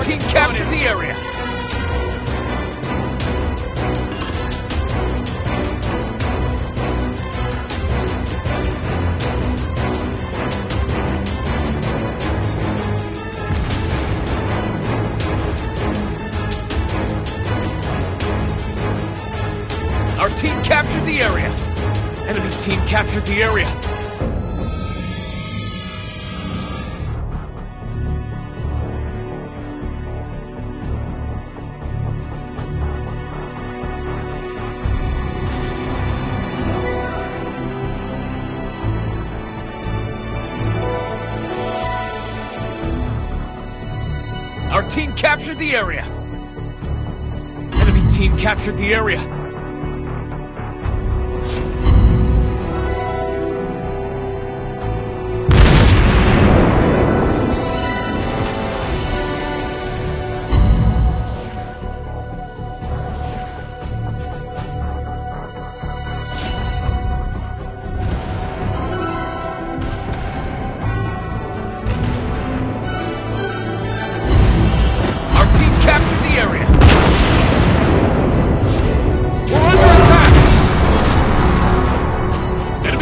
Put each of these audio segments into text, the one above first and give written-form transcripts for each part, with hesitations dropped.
team captured the area. Our team captured the area. Enemy team captured the area. Our team captured the area. Enemy team captured the area.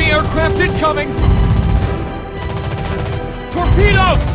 Aircraft incoming! Torpedoes!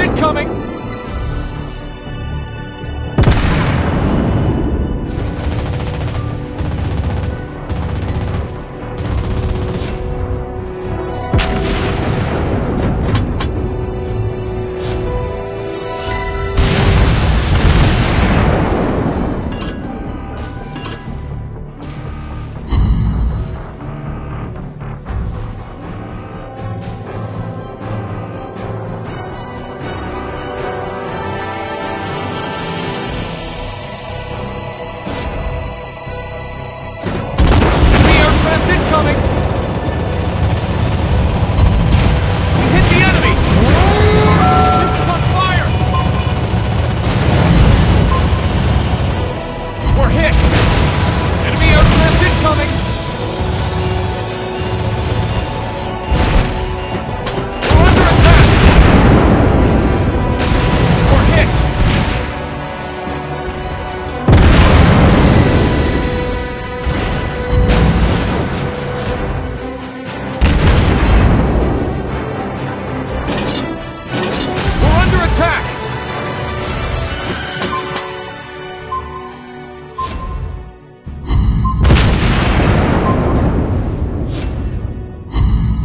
Incoming! Incoming! We hit the enemy! Ship is on fire! We're hit! Enemy aircraft incoming! We're under attack! We're hit!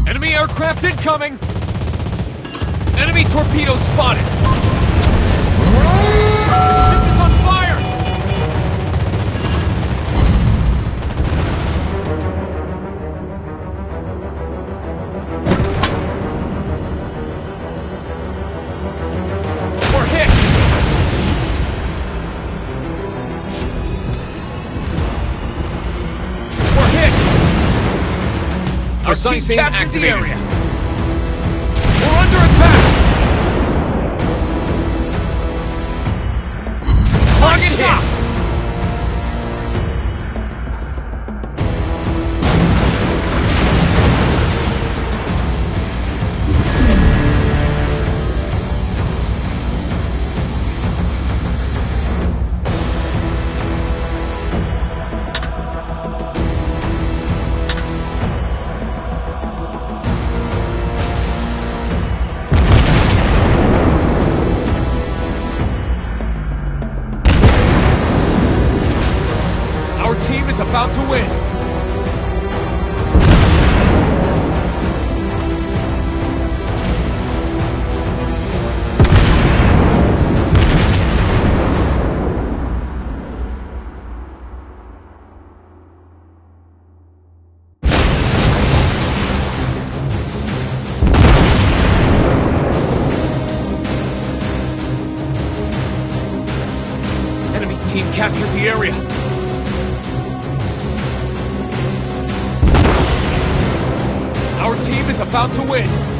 Enemy aircraft incoming! Enemy torpedoes spotted! The ship is on fire! We're hit! We're hit! Our team captured the area. We're under attack. Target hit. Our team is about to win. team captured the area. Our team is about to win.